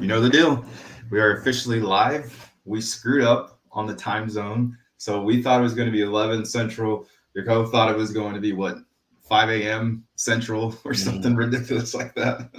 You know the deal. We are officially live. We screwed up on the time zone. So we thought it was going to be 11 Central. Your co thought it was going to be what, 5 a.m. Central or something ridiculous like that.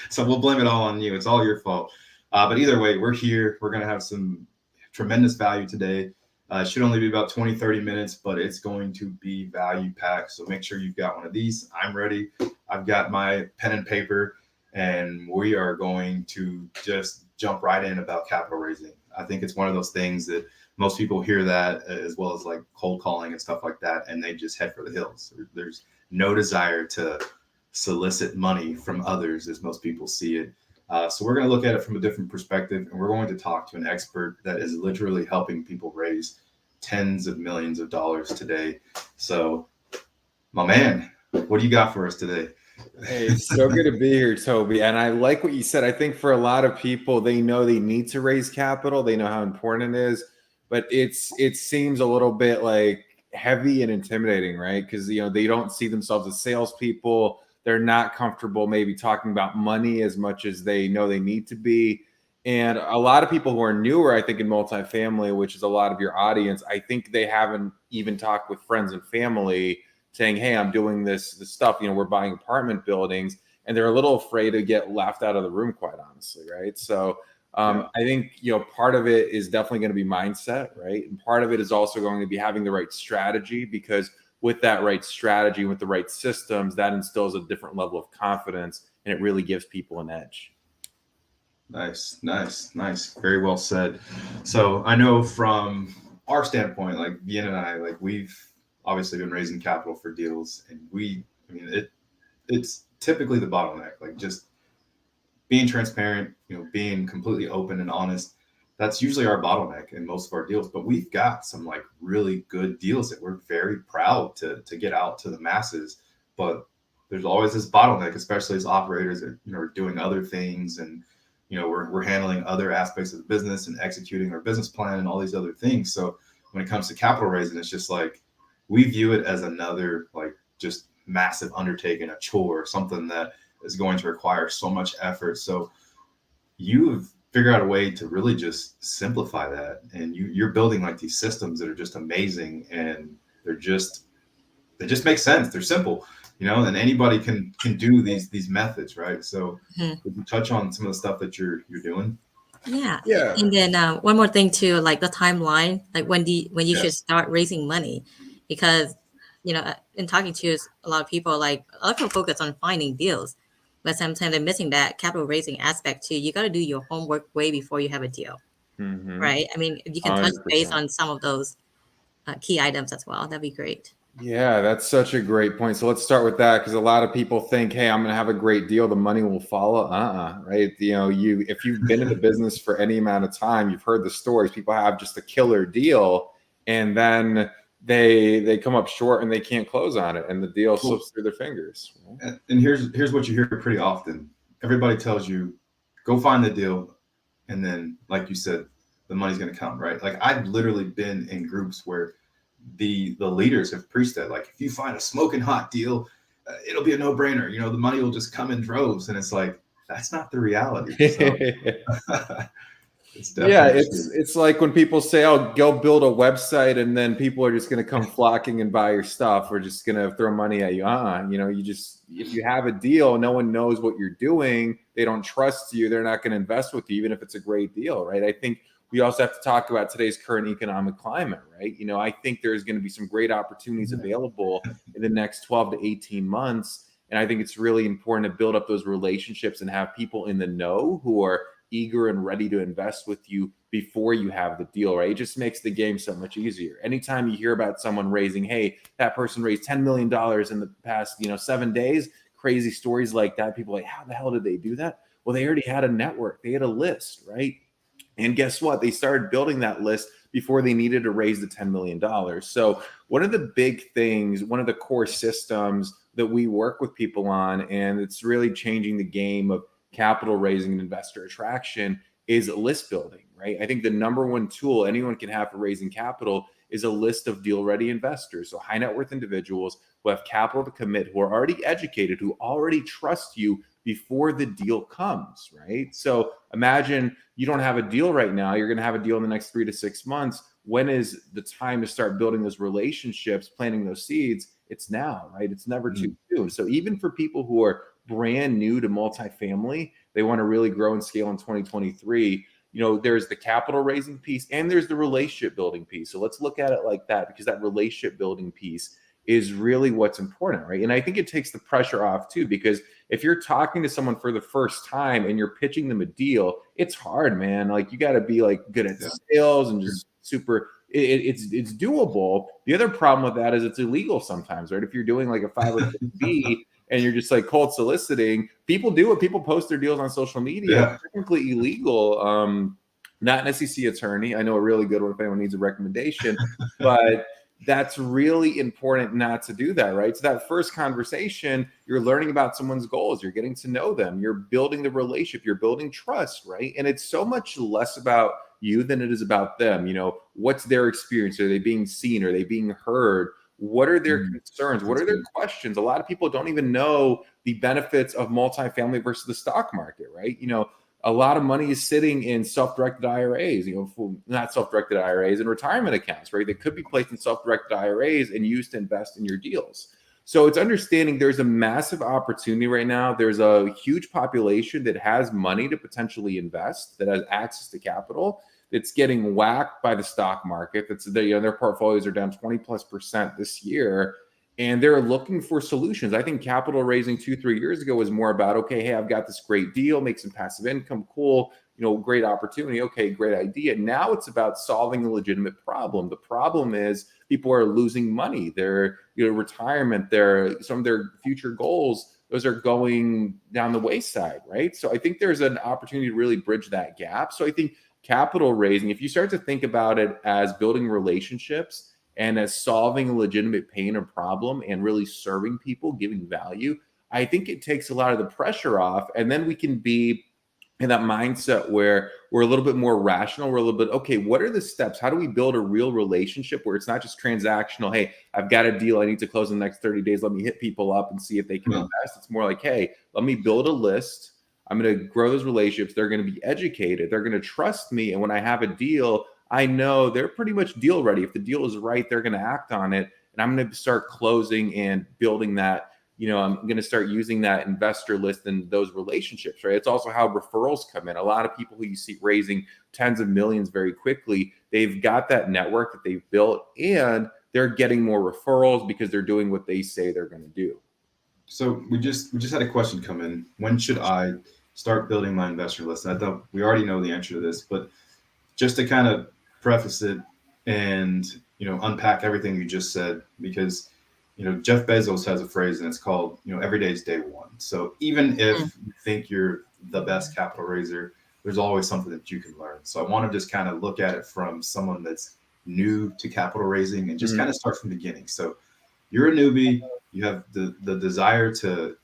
So we'll blame it all on you. It's all your fault. But either way, we're here. We're going to have some tremendous value today. It should only be about 20, 30 minutes, but it's going to be value packed. So make sure you've got one of these. I'm ready. I've got my pen and paper, and we are going to just jump right in about capital raising. I think it's one of those things that most people hear that, as well as like cold calling and stuff like that, and they just head for the hills. There's no desire to solicit money from others as most people see it. So we're going to look at it from a different perspective, and we're going to talk to an expert that is literally helping people raise tens of millions of dollars today. So, my man, what do you got for us today? Hey, it's so good to be here, Toby. And I like what you said. I think for a lot of people, they know they need to raise capital. They know how important it is, but it seems a little bit like heavy and intimidating, right? Because they don't see themselves as salespeople. They're not comfortable maybe talking about money as much as they know they need to be. And a lot of people who are newer, I think, in multifamily, which is a lot of your audience, I think they haven't even talked with friends and family saying, hey, I'm doing this stuff, we're buying apartment buildings, and they're a little afraid to get left out of the room, quite honestly, right? So I think, part of it is definitely going to be mindset, right? And part of it is also going to be having the right strategy, because with that right strategy, with the right systems, that instills a different level of confidence, and it really gives people an edge. Nice. Very well said. So I know from our standpoint, like Ian and I, like we've obviously been raising capital for deals, and it's typically the bottleneck, like just being transparent, being completely open and honest. That's usually our bottleneck in most of our deals, but we've got some like really good deals that we're very proud to get out to the masses. But there's always this bottleneck, especially as operators that are doing other things, and we're handling other aspects of the business and executing our business plan and all these other things. So when it comes to capital raising, it's just like we view it as another like just massive undertaking, a chore, something that is going to require so much effort. So you've figured out a way to really just simplify that, and you're building like these systems that are just amazing, and they just make sense. They're simple, and anybody can do these methods, right? So would you touch on some of the stuff that you're doing? Yeah. Yeah. And then one more thing too, like the timeline, like when you should Yes. start raising money, because in talking to a lot of people, like a lot of people focus on finding deals, but sometimes they're missing that capital raising aspect too. You got to do your homework way before you have a deal, right? I mean, if you can touch base 100%. on some of those key items as well, that'd be great. Yeah, that's such a great point. So let's start with that, because a lot of people think, hey, I'm going to have a great deal, the money will follow. Right? If you've been in the business for any amount of time, you've heard the stories. People have just a killer deal, and then they come up short and they can't close on it, and the deal slips through their fingers. And here's what you hear pretty often. Everybody tells you, go find the deal, and then, like you said, the money's going to come, right? Like I've literally been in groups where the leaders have preached that, like if you find a smoking hot deal, it'll be a no-brainer. The money will just come in droves, and it's like that's not the reality. So it's definitely it's like when people say, oh, go build a website, and then people are just going to come flocking and buy your stuff, or just going to throw money at you. If you have a deal, no one knows what you're doing, they don't trust you, they're not going to invest with you, even if it's a great deal, right? I think we also have to talk about today's current economic climate, right? I think there's going to be some great opportunities available in the next 12 to 18 months. And I think it's really important to build up those relationships and have people in the know who are eager and ready to invest with you before you have the deal, right? It just makes the game so much easier. Anytime you hear about someone raising, hey, that person raised $10 million in the past, 7 days, crazy stories like that, people are like, how the hell did they do that? Well, they already had a network. They had a list, right? And guess what? They started building that list before they needed to raise the $10 million. So one of the big things, one of the core systems that we work with people on, and it's really changing the game of capital raising and investor attraction, is list building, right? I think the number one tool anyone can have for raising capital is a list of deal-ready investors. So high net worth individuals who have capital to commit, who are already educated, who already trust you before the deal comes, right? So imagine you don't have a deal right now. You're going to have a deal in the next 3 to 6 months. When is the time to start building those relationships, planting those seeds? It's now, right? It's never too soon. So even for people who are brand new to multifamily, they want to really grow and scale in 2023. There's the capital raising piece and there's the relationship building piece. So let's look at it like that, because that relationship building piece is really what's important, right? And I think it takes the pressure off too, because if you're talking to someone for the first time and you're pitching them a deal, it's hard, man. Like you got to be like good at sales and just super. It's doable. The other problem with that is it's illegal sometimes, right? If you're doing like a 503B and you're just like cold soliciting, people do it. People post their deals on social media. Yeah. It's technically illegal. Not an SEC attorney. I know a really good one if anyone needs a recommendation, but that's really important not to do that, right? So that first conversation, you're learning about someone's goals, you're getting to know them, you're building the relationship, you're building trust, right? And it's so much less about you than it is about them. What's their experience? Are they being seen? Are they being heard? What are their concerns? What are their questions? A lot of people don't even know the benefits of multifamily versus the stock market, right? A lot of money is sitting in self-directed IRAs, not self-directed IRAs, and retirement accounts, right? They could be placed in self-directed IRAs and used to invest in your deals. So it's understanding there's a massive opportunity right now. There's a huge population that has money to potentially invest, that has access to capital, that's getting whacked by the stock market. Their portfolios are down 20+% this year. And they're looking for solutions. I think capital raising 2-3 years ago was more about, okay, hey, I've got this great deal, make some passive income, cool, great opportunity, okay, great idea. Now it's about solving a legitimate problem. The problem is people are losing money. Their retirement, some of their future goals, those are going down the wayside, right? So I think there's an opportunity to really bridge that gap. So I think capital raising, if you start to think about it as building relationships and as solving a legitimate pain or problem and really serving people, giving value, I think it takes a lot of the pressure off. And then we can be in that mindset where we're a little bit more rational. We're a little bit, okay, what are the steps? How do we build a real relationship where it's not just transactional? Hey, I've got a deal I need to close in the next 30 days. Let me hit people up and see if they can invest. It's more like, hey, let me build a list. I'm going to grow those relationships. They're going to be educated. They're going to trust me. And when I have a deal, I know they're pretty much deal ready. If the deal is right, they're going to act on it. And I'm going to start closing and building that. I'm going to start using that investor list and those relationships, right? It's also how referrals come in. A lot of people who you see raising tens of millions very quickly, they've got that network that they've built and they're getting more referrals because they're doing what they say they're going to do. So we just had a question come in. When should I start building my investor list? And I thought we already know the answer to this, but just to kind of preface it and unpack everything you just said, because Jeff Bezos has a phrase and it's called every day is day one. So even if you think you're the best capital raiser, there's always something that you can learn. So I want to just kind of look at it from someone that's new to capital raising and just kind of start from the beginning. So you're a newbie, you have the desire to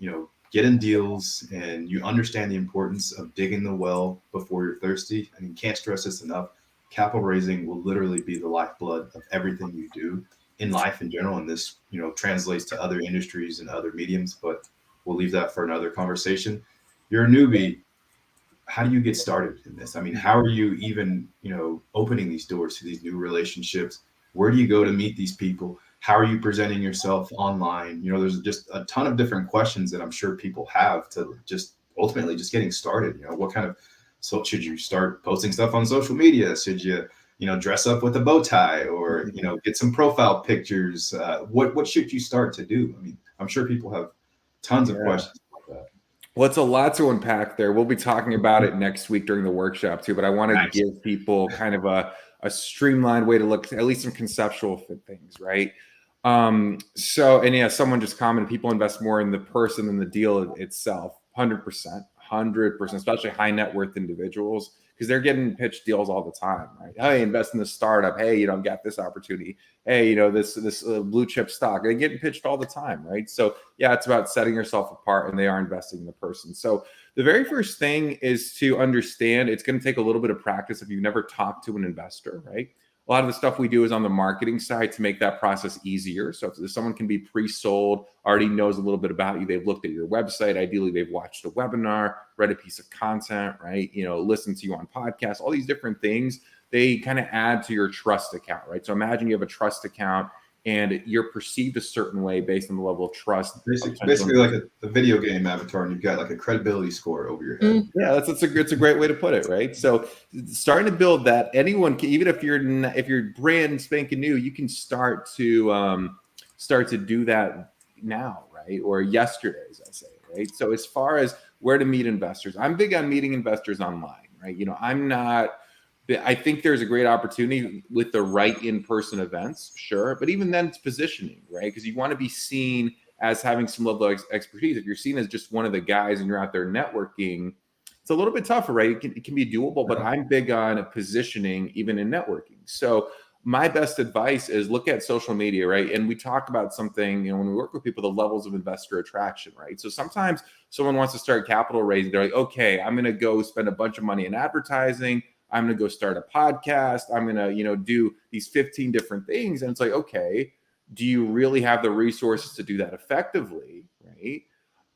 get in deals, and you understand the importance of digging the well before you're thirsty. I mean, can't stress this enough. Capital raising will literally be the lifeblood of everything you do in life in general. And this, translates to other industries and other mediums, but we'll leave that for another conversation. You're a newbie. How do you get started in this? I mean, how are you even, opening these doors to these new relationships? Where do you go to meet these people? How are you presenting yourself online? There's just a ton of different questions that I'm sure people have to just ultimately just getting started. What kind of, so should you start posting stuff on social media? Should you, dress up with a bow tie or, get some profile pictures? What should you start to do? I mean, I'm sure people have tons of questions like that. Well, it's a lot to unpack there. We'll be talking about it next week during the workshop too, but I want to give people kind of a streamlined way to look, at least some conceptual things, right? Someone just commented, people invest more in the person than the deal itself. 100%, especially high net worth individuals, because they're getting pitched deals all the time, right? Hey, invest in this startup. Hey, I've got this opportunity. Hey, this blue chip stock. They're getting pitched all the time, right? So yeah, it's about setting yourself apart, and they are investing in the person. So the very first thing is to understand it's going to take a little bit of practice if you've never talked to an investor, right? A lot of the stuff we do is on the marketing side to make that process easier. So if someone can be pre-sold, already knows a little bit about you, they've looked at your website, ideally they've watched a webinar, read a piece of content, right? Listen to you on podcasts, all these different things, they kind of add to your trust account, right? So imagine you have a trust account and you're perceived a certain way based on the level of trust. Basically like a video game avatar, and you've got like a credibility score over your head. Yeah, it's a great way to put it, right? So starting to build that, anyone can, even if you're brand spanking new, you can start to do that now, right? Or yesterday, as I say, right? So as far as where to meet investors, I'm big on meeting investors online, right? I think there's a great opportunity with the right in-person events, sure. But even then it's positioning, right? Because you want to be seen as having some level of expertise. If you're seen as just one of the guys and you're out there networking, it's a little bit tougher, right? It can be doable, but I'm big on positioning even in networking. So my best advice is look at social media, right? And we talk about something, when we work with people, the levels of investor attraction, right? So sometimes someone wants to start capital raising. They're like, okay, I'm going to go spend a bunch of money in advertising. I'm going to go start a podcast. I'm going to, do these 15 different things. And it's like, okay, do you really have the resources to do that effectively, right?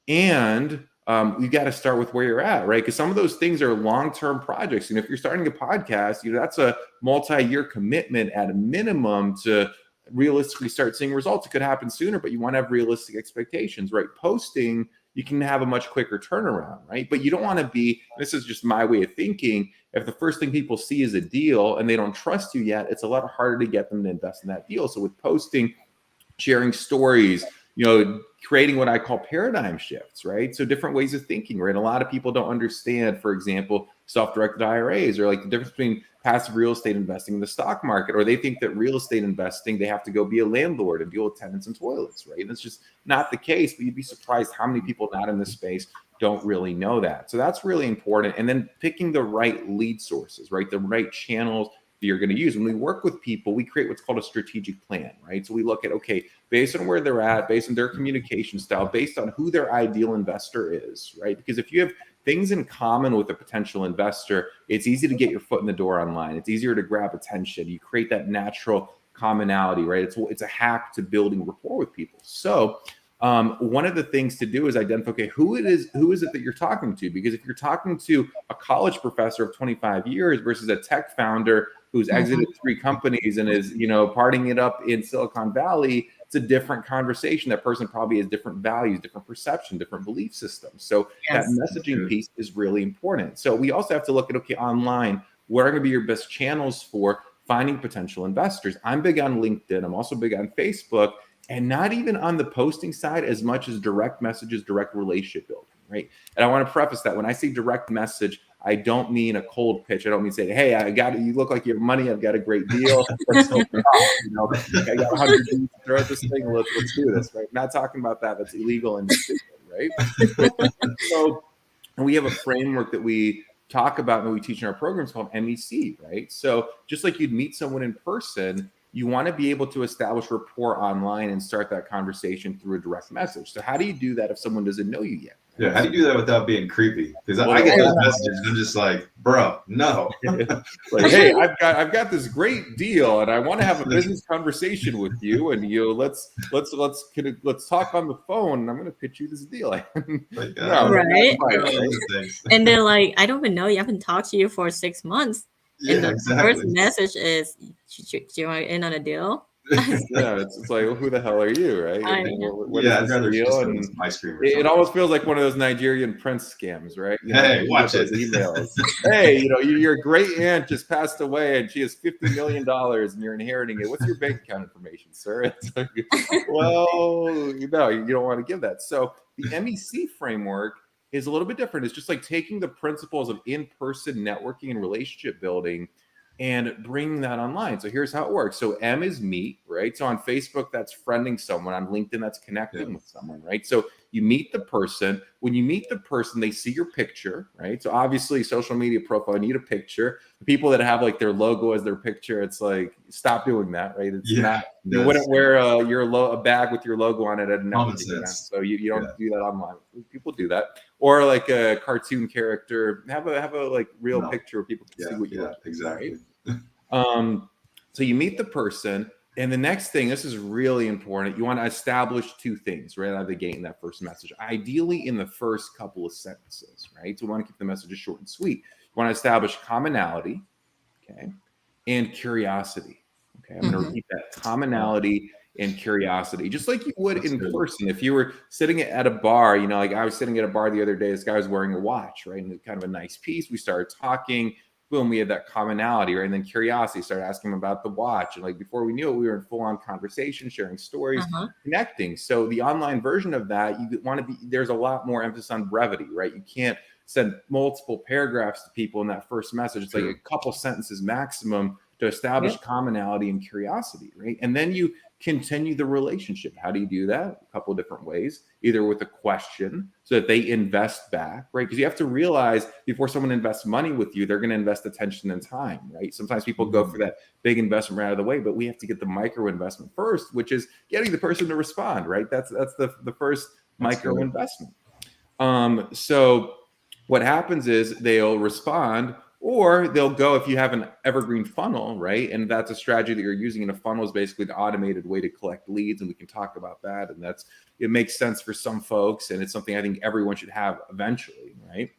And you got to start with where you're at, right? Because some of those things are long-term projects. And if you're starting a podcast, that's a multi-year commitment at a minimum to realistically start seeing results. It could happen sooner, but you want to have realistic expectations, right? Posting, you can have a much quicker turnaround, right? But you don't want to be, this is just my way of thinking, if the first thing people see is a deal and they don't trust you yet, it's a lot harder to get them to invest in that deal. So with posting, sharing stories, creating what I call paradigm shifts, right? So different ways of thinking, right? A lot of people don't understand, for example, self-directed IRAs, or like the difference between passive real estate investing in the stock market, or they think that real estate investing, they have to go be a landlord and deal with tenants and toilets, right? And it's just not the case, but you'd be surprised how many people not in this space don't really know that. So that's really important. And then picking the right lead sources, right? The right channels that you're going to use. When we work with people, we create what's called a strategic plan, right? So we look at, okay, based on where they're at, based on their communication style, based on who their ideal investor is, right? Because if you have things in common with a potential investor, it's easy to get your foot in the door online. It's easier to grab attention. You create that natural commonality, right? It's a hack to building rapport with people. So one of the things to do is identify, okay, who is it that you're talking to? Because if you're talking to a college professor of 25 years versus a tech founder who's exited 3 companies and is, partying it up in Silicon Valley, it's a different conversation. That person probably has different values, different perception, different belief systems. So that messaging piece is really important. So we also have to look at, okay, online, what are going to be your best channels for finding potential investors? I'm big on LinkedIn. I'm also big on Facebook. And not even on the posting side as much as direct messages, direct relationship building, right? And I want to preface that when I say direct message, I don't mean a cold pitch. I don't mean saying, hey, I got it. You look like you have money. I've got a great deal. Let's go. I got 100 to throw at this thing. Let's do this, right? I'm not talking about that. That's illegal and stupid, right? So, and we have a framework that we talk about and we teach in our programs called MEC, right? So just like you'd meet someone in person, you want to be able to establish rapport online and start that conversation through a direct message. So how do you do that if someone doesn't know you yet? Yeah, how do you do that without being creepy? Because I get those messages and I'm just like, bro, no. Like, hey, I've got this great deal and I want to have a business conversation with you, and let's talk on the phone and I'm going to pitch you this deal. Right? And they're like, I don't even know you. I haven't talked to you for 6 months. Yeah, and the exactly. first message is, do you want in on a deal? Yeah, it's like, well, who the hell are you, right? I'd rather just ice cream. It almost feels like one of those Nigerian prince scams, right? Hey, watch it. Emails. Hey, your great aunt just passed away and she has $50 million and you're inheriting it. What's your bank account information, sir? It's like, well, you don't want to give that. So the MEC framework is a little bit different. It's just like taking the principles of in-person networking and relationship building and bring that online. So here's how it works. So M is meet, right? So on Facebook, that's friending someone. On LinkedIn, that's connecting with someone, right? So you meet the person. When you meet the person, they see your picture, right? So obviously social media profile, you need a picture. The people that have like their logo as their picture, it's like, stop doing that, right? It's not, you wouldn't wear a bag with your logo on it at a networking event. So you don't do that online. People do that. Or like a cartoon character, have a like real picture where people can see what you like. Exactly. Right? So you meet the person, and the next thing, this is really important. You want to establish two things right out of the gate in that first message, ideally in the first couple of sentences, right? So we want to keep the messages short and sweet. You want to establish commonality, okay, and curiosity. Okay, I'm going to repeat that: commonality and curiosity, just like you would in person. If you were sitting at a bar, you know, like I was sitting at a bar the other day, this guy was wearing a watch, right? And it's kind of a nice piece. We started talking. Boom, we had that commonality, right? And then curiosity, started asking him about the watch. And like before we knew it, we were in full-on conversation, sharing stories, connecting. So the online version of that, you want to be, there's a lot more emphasis on brevity, right? You can't send multiple paragraphs to people in that first message. It's like a couple sentences maximum to establish commonality and curiosity, right? And then you continue the relationship. How do you do that? A couple of different ways, either with a question so that they invest back, right? Because you have to realize before someone invests money with you, they're going to invest attention and time, right? Sometimes people go for that big investment right out of the way, but we have to get the micro investment first, which is getting the person to respond, right? That's the first micro investment. So what happens is they'll respond, or they'll go, if you have an evergreen funnel, right? And that's a strategy that you're using in a funnel, is basically the automated way to collect leads. And we can talk about that. And it makes sense for some folks. And it's something I think everyone should have eventually, right?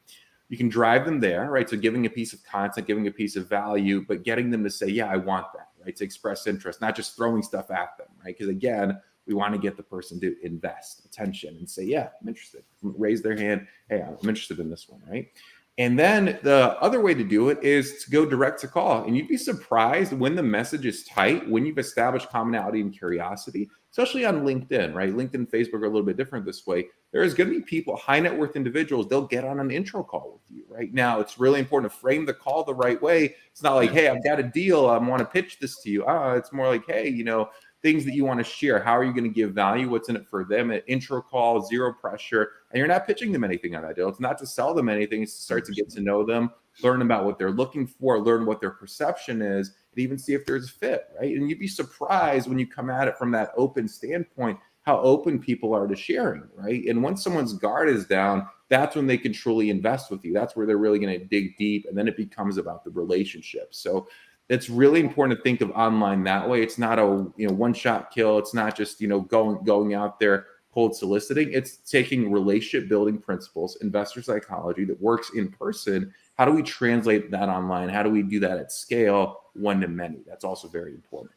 You can drive them there, right? So giving a piece of content, giving a piece of value, but getting them to say, yeah, I want that, right? To express interest, not just throwing stuff at them, right? Because again, we want to get the person to invest attention and say, yeah, I'm interested. Raise their hand. Hey, I'm interested in this one, right? And then the other way to do it is to go direct to call. And you'd be surprised when the message is tight, when you've established commonality and curiosity, especially on LinkedIn, right? LinkedIn and Facebook are a little bit different this way. There is going to be people, high net worth individuals, they'll get on an intro call with you, right? Now, it's really important to frame the call the right way. It's not like, hey, I've got a deal, I want to pitch this to you. It's more like, hey, you know, things that you want to share. How are you going to give value? What's in it for them? An intro call, zero pressure. And you're not pitching them anything on that deal. It's not to sell them anything. It's to start to get to know them, learn about what they're looking for, learn what their perception is, and even see if there's a fit, right? And you'd be surprised when you come at it from that open standpoint, how open people are to sharing, right? And once someone's guard is down, that's when they can truly invest with you. That's where they're really going to dig deep. And then it becomes about the relationship. So it's really important to think of online that way. It's not a one-shot kill. It's not just going out there cold soliciting. It's taking relationship building principles, investor psychology that works in person. How do we translate that online? How do we do that at scale, one to many? That's also very important.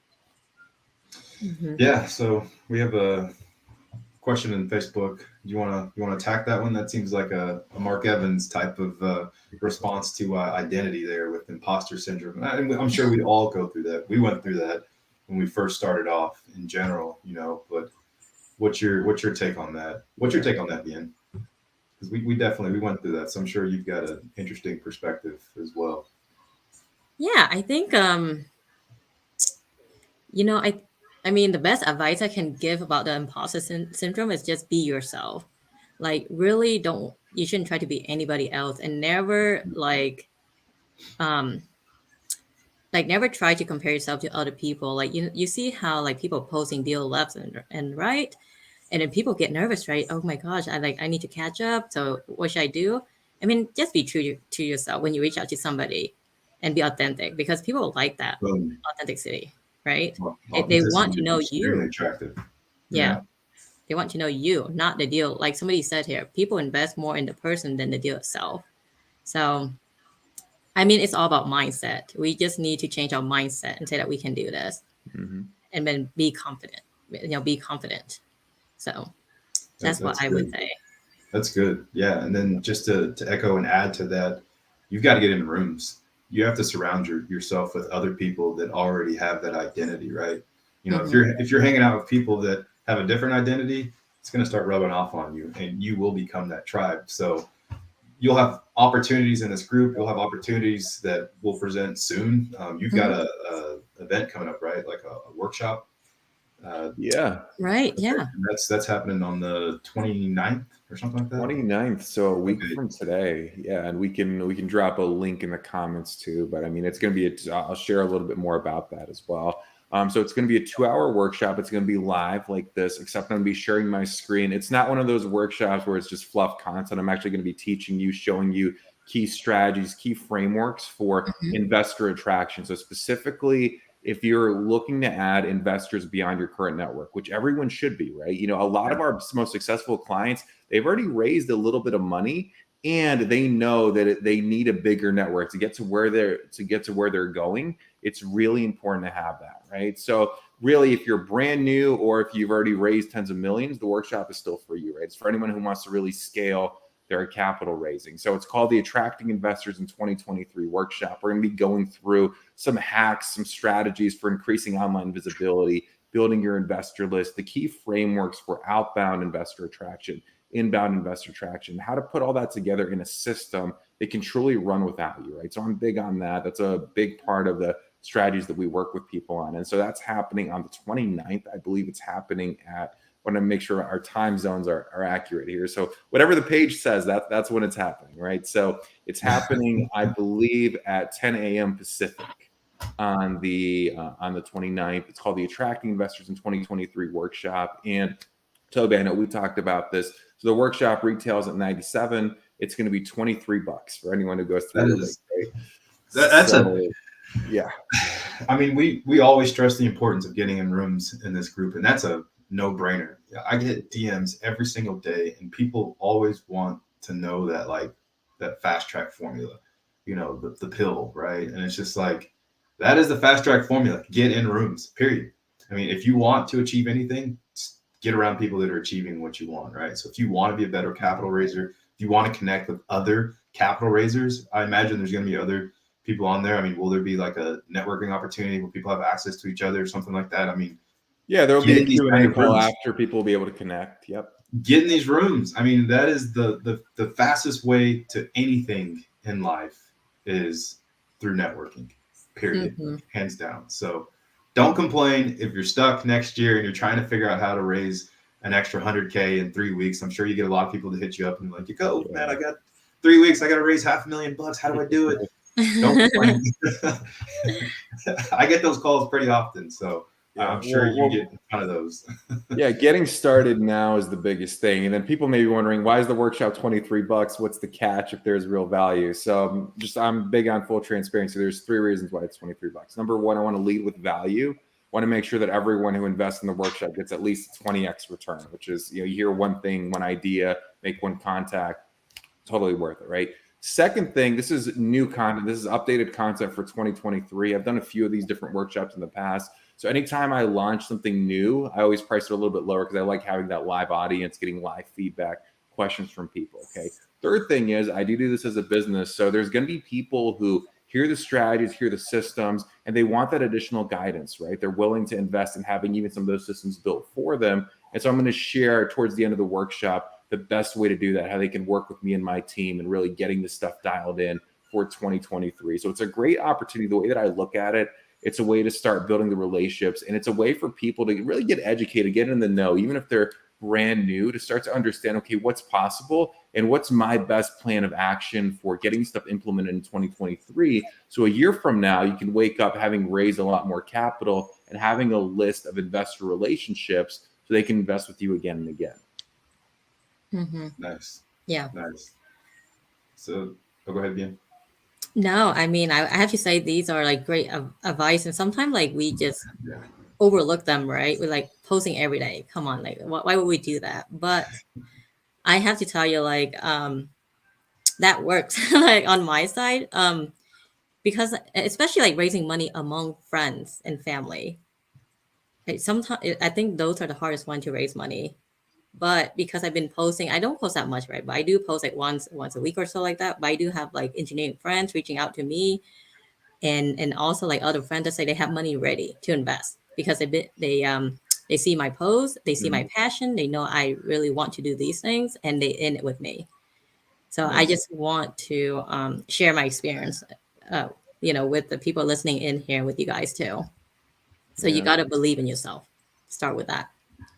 Yeah. So we have a question in Facebook. You want to attack that one? That seems like a Mark Evans type of response to identity there with imposter syndrome. I'm sure we all go through that. We went through that when we first started off in general, but what's your take on that? What's your take on that, Bien? Because we definitely went through that. So I'm sure you've got an interesting perspective as well. Yeah, I think, I mean, the best advice I can give about the imposter syndrome is just be yourself. Like, really you shouldn't try to be anybody else, and never never try to compare yourself to other people. Like, you see how like people posting deal left and right, and then people get nervous, right? Oh my gosh, I need to catch up. So what should I do? I mean, just be true to yourself when you reach out to somebody, and be authentic, because people like that authenticity, right? They want to know you. Really attractive. Yeah. They want to know you, not the deal. Like somebody said here, people invest more in the person than the deal itself. So, I mean, it's all about mindset. We just need to change our mindset and say that we can do this, and then be confident. Be confident. So that's what I would say. That's good. Yeah. And then just to echo and add to that, you've got to get in rooms. You have to surround yourself with other people that already have that identity, right? If you're hanging out with people that have a different identity, it's going to start rubbing off on you, and you will become that tribe. So you'll have opportunities in this group. You'll have opportunities that will present soon. You've got a event coming up, right? Like a workshop. Yeah. Right. Yeah. That's happening on the 29th or something like that. 29th. So a week from today. Yeah. And we can drop a link in the comments too. But I mean, it's going to be, I'll share a little bit more about that as well. So it's going to be a 2-hour workshop. It's going to be live like this, except I'm going to be sharing my screen. It's not one of those workshops where it's just fluff content. I'm actually going to be teaching you, showing you key strategies, key frameworks for investor attraction. So specifically if you're looking to add investors beyond your current network, which everyone should be, right? A lot of our most successful clients, they've already raised a little bit of money, and they know that they need a bigger network to get to where they're going. It's really important to have that, right? So really, if you're brand new or if you've already raised tens of millions, the workshop is still for you, right? It's for anyone who wants to really scale their capital raising. So it's called the Attracting Investors in 2023 workshop. We're going to be going through some hacks, some strategies for increasing online visibility, building your investor list, the key frameworks for outbound investor attraction, inbound investor traction, how to put all that together in a system that can truly run without you, right? So I'm big on that. That's a big part of the strategies that we work with people on. And so that's happening on the 29th. I believe it's happening at, I want to make sure our time zones are accurate here. So whatever the page says, that's when it's happening, right? So it's happening, I believe, at 10 a.m. Pacific on the 29th. It's called the Attracting Investors in 2023 workshop. And Toby, I know we talked about this. So the workshop retails at $97. It's going to be $23 for anyone who goes through it. Right? Yeah. I mean, we always stress the importance of getting in rooms in this group, and that's a no-brainer. I get DMs every single day, and people always want to know that, like, that fast track formula, the pill, right? And it's just like, that is the fast track formula. Get in rooms, period. I mean, if you want to achieve anything, get around people that are achieving what you want, right? So if you want to be a better capital raiser, if you want to connect with other capital raisers, I imagine there's going to be other people on there. I mean, will there be like a networking opportunity where people have access to each other or something like that? I mean, yeah, there'll be a Q&A poll after people will be able to connect. Yep. Get in these rooms. I mean, that is the fastest way to anything in life is through networking, period, hands down. So don't complain if you're stuck next year and you're trying to figure out how to raise an extra 100K in 3 weeks. I'm sure you get a lot of people to hit you up and like, man, I got 3 weeks. I got to raise $500,000. How do I do it? Don't complain. I get those calls pretty often, so I'm sure you get a ton of those. Yeah, getting started now is the biggest thing. And then people may be wondering, why is the workshop $23? What's the catch if there's real value? So I'm big on full transparency. There's 3 reasons why it's $23. Number one, I want to lead with value. I want to make sure that everyone who invests in the workshop gets at least 20x return, which is, you hear one thing, one idea, make one contact, totally worth it, right? Second thing, this is new content. This is updated content for 2023. I've done a few of these different workshops in the past. So anytime I launch something new, I always price it a little bit lower because I like having that live audience, getting live feedback, questions from people. Okay. Third thing is I do this as a business. So there's going to be people who hear the strategies, hear the systems, and they want that additional guidance, right? They're willing to invest in having even some of those systems built for them. And so I'm going to share towards the end of the workshop the best way to do that, how they can work with me and my team and really getting this stuff dialed in for 2023. So it's a great opportunity. The way that I look at it, it's a way to start building the relationships, and it's a way for people to really get educated, get in the know, even if they're brand new, to start to understand, okay, what's possible and what's my best plan of action for getting stuff implemented in 2023. So a year from now, you can wake up having raised a lot more capital and having a list of investor relationships so they can invest with you again and again. Nice. Yeah. Nice. So go ahead, Bien. No, I mean, I have to say these are like great advice, and sometimes like we just overlook them, right? We're like posting every day. Come on, like why would we do that? But I have to tell you, like that works like on my side, because especially like raising money among friends and family. Right? Sometimes I think those are the hardest one to raise money. But because I've been posting, I don't post that much, right? But I do post like once a week or so like that. But I do have like engineering friends reaching out to me, and also like other friends that say they have money ready to invest because they see my post, they see my passion, they know I really want to do these things, and they end it with me. So I just want to share my experience, with the people listening in here with you guys too. So you got to believe in yourself. Start with that.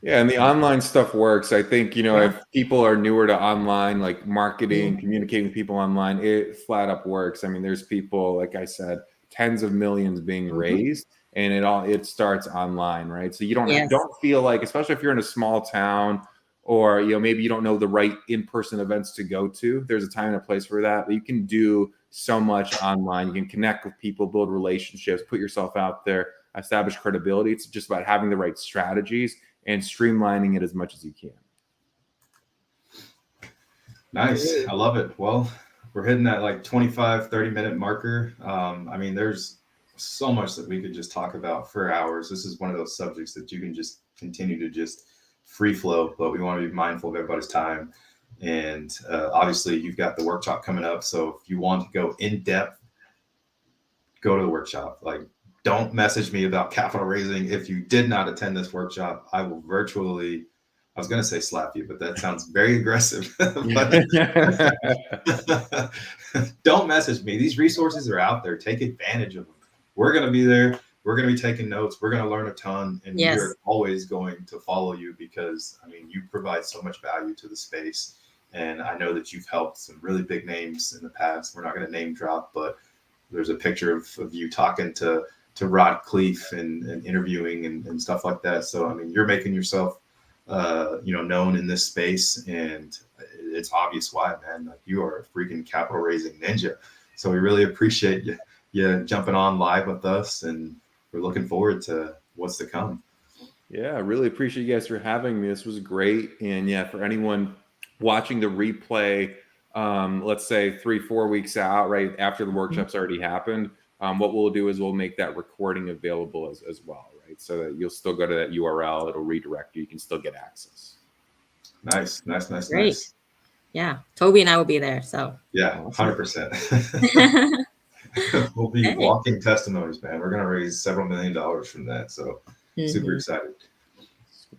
Yeah, and the online stuff works. I think, if people are newer to online, like marketing, communicating with people online, it flat up works. I mean, there's people, like I said, tens of millions being raised, and it starts online, right? So you don't feel like, especially if you're in a small town or, maybe you don't know the right in-person events to go to, there's a time and a place for that. But you can do so much online. You can connect with people, build relationships, put yourself out there. establish credibility. It's just about having the right strategies and streamlining it as much as you can. Nice. I love it. Well, we're hitting that like 25, 30-minute marker. I mean, there's so much that we could just talk about for hours. This is one of those subjects that you can just continue to just free flow, but we want to be mindful of everybody's time. And obviously, you've got the workshop coming up. So if you want to go in depth, go to the workshop. Like, don't message me about capital raising. If you did not attend this workshop, I will virtually, I was going to say slap you, but that sounds very aggressive. Don't message me. These resources are out there. Take advantage of them. We're going to be there. We're going to be taking notes. We're going to learn a ton. And Yes. we're always going to follow you because, I mean, you provide so much value to the space. And I know that you've helped some really big names in the past. We're not going to name drop, but there's a picture of you talking to Rod Cleef and interviewing and stuff like that. So, I mean, you're making yourself, known in this space, and it's obvious why, man. Like, you are a freaking capital raising ninja. So we really appreciate you jumping on live with us, and we're looking forward to what's to come. Yeah, I really appreciate you guys for having me. This was great. And yeah, for anyone watching the replay, let's say 3-4 weeks out, right after the workshop's already happened, what we'll do is we'll make that recording available as well, right? So that you'll still go to that URL, it'll redirect you, you can still get access. Nice. Great. Yeah, Toby and I will be there. So Yeah, 100%. We'll be walking testimonies, man. We're gonna raise several $1 million from that. So super excited.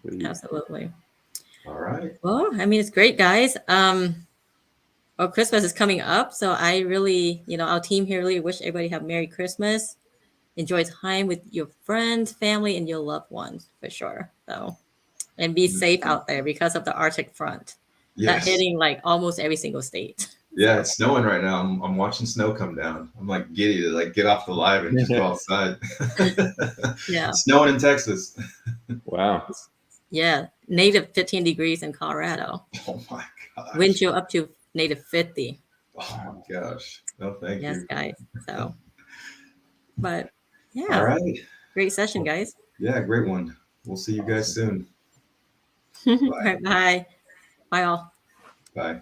Sweet. Absolutely. All right. Well, I mean, it's great, guys. Well, Christmas is coming up, so I really, our team here really wish everybody have Merry Christmas. Enjoy time with your friends, family, and your loved ones for sure. So, and be safe out there because of the Arctic front. That's hitting like almost every single state. Yeah, it's snowing right now. I'm watching snow come down. I'm like giddy to like get off the live and just go outside. Yeah. Snowing in Texas. Wow. Yeah. Native 15 degrees in Colorado. Oh my gosh. Wind chill up to native 50. Oh my gosh. No, thank Yes, you. guys. So, but yeah. All right. Great session, guys. Yeah, great one. We'll see you guys soon. Bye. Bye all. Bye.